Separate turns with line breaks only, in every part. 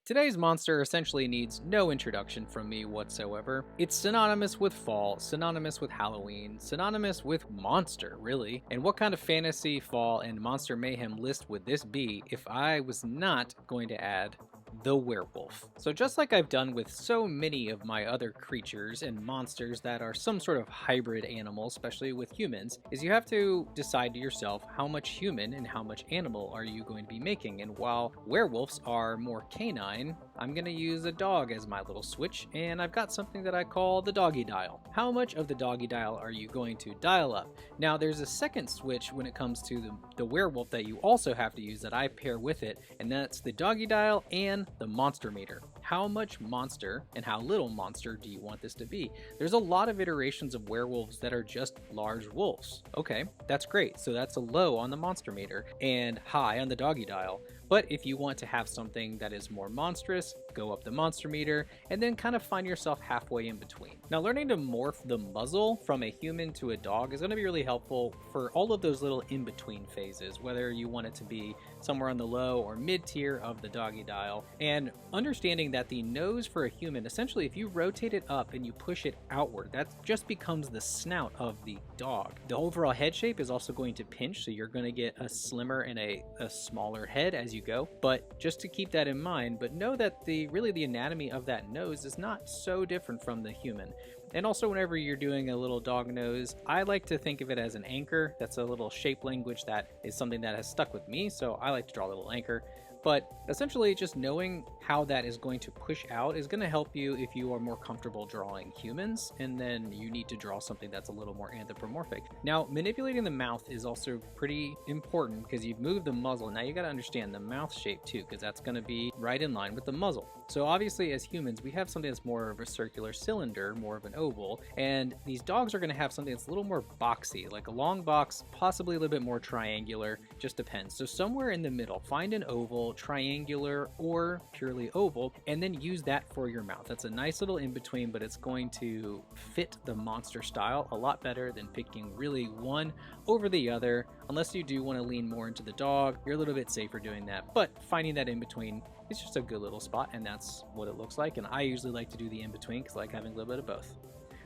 Today's monster essentially needs no introduction from me whatsoever. It's synonymous with fall, synonymous with Halloween, synonymous with monster, really. And what kind of fantasy, fall, and monster mayhem list would this be if I was not going to add the werewolf? So just like I've done with so many of my other creatures and monsters that are some sort of hybrid animal, especially with humans, is you have to decide to yourself how much human and how much animal are you going to be making. And while werewolves are more canine, I'm going to use a dog as my little switch, and I've got something that I call the doggy dial. How much of the doggy dial are you going to dial up? Now there's a second switch when it comes to the werewolf that you also have to use that I pair with it, and that's the doggy dial and the monster meter. How much monster and how little monster do you want this to be? There's a lot of iterations of werewolves that are just large wolves. Okay, that's great. So that's a low on the monster meter and high on the doggy dial. But if you want to have something that is more monstrous, go up the monster meter and then kind of find yourself halfway in between. Now, learning to morph the muzzle from a human to a dog is going to be really helpful for all of those little in-between phases, whether you want it to be somewhere on the low or mid tier of the doggy dial. And understanding that the nose for a human, essentially if you rotate it up and you push it outward, that just becomes the snout of the dog. The overall head shape is also going to pinch, so you're going to get a slimmer and a smaller head as you go. But just to keep that in mind, but know that really the anatomy of that nose is not so different from the human. And also, whenever you're doing a little dog nose, I like to think of it as an anchor. That's a little shape language that is something that has stuck with me, so I like to draw a little anchor. But essentially, just knowing how that is going to push out is going to help you if you are more comfortable drawing humans, and then you need to draw something that's a little more anthropomorphic. Now, manipulating the mouth is also pretty important because you've moved the muzzle. Now you got to understand the mouth shape too, because that's going to be right in line with the muzzle. So obviously, as humans, we have something that's more of a circular cylinder, more of an oval, and these dogs are going to have something that's a little more boxy, like a long box, possibly a little bit more triangular, just depends. So somewhere in the middle, find an oval, triangular, or purely oval, and then use that for your mouth. That's a nice little in between, but it's going to fit the monster style a lot better than picking really one over the other. Unless you do want to lean more into the dog, you're a little bit safer doing that, but finding that in between is just a good little spot, and that's what it looks like. And I usually like to do the in between because I like having a little bit of both.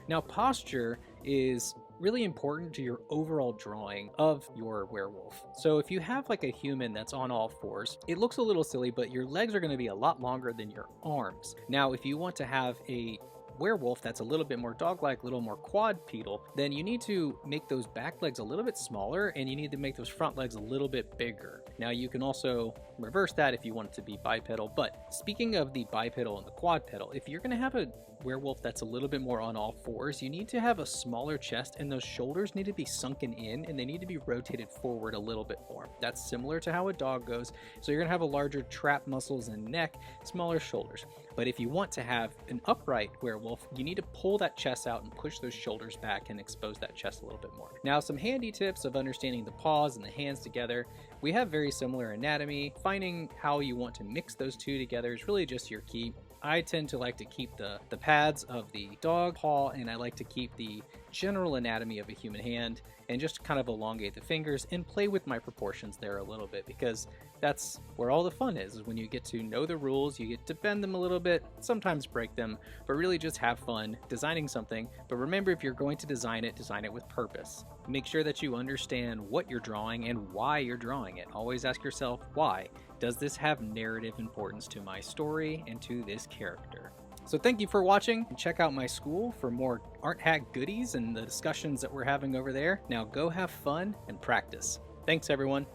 Now, posture is really important to your overall drawing of your werewolf. So if you have like a human that's on all fours, it looks a little silly, but your legs are going to be a lot longer than your arms. Now, if you want to have a werewolf that's a little bit more dog-like, a little more quadrupedal, then you need to make those back legs a little bit smaller and you need to make those front legs a little bit bigger. Now you can also reverse that if you want it to be bipedal, but speaking of the bipedal and the quadrupedal, if you're going to have a werewolf that's a little bit more on all fours, you need to have a smaller chest and those shoulders need to be sunken in and they need to be rotated forward a little bit more. That's similar to how a dog goes. So you're going to have a larger trap muscles and neck, smaller shoulders. But if you want to have an upright werewolf, you need to pull that chest out and push those shoulders back and expose that chest a little bit more. Now, some handy tips of understanding the paws and the hands together. We have very similar anatomy. Finding how you want to mix those two together is really just your key. I tend to like to keep the pads of the dog paw, and I like to keep the general anatomy of a human hand and just kind of elongate the fingers and play with my proportions there a little bit, because that's where all the fun is when you get to know the rules. You get to bend them a little bit, sometimes break them, but really just have fun designing something. But remember, if you're going to design it with purpose. Make sure that you understand what you're drawing and why you're drawing it. Always ask yourself, why? Does this have narrative importance to my story and to this character? So thank you for watching, and check out my school for more art hack goodies and the discussions that we're having over there. Now go have fun and practice. Thanks everyone.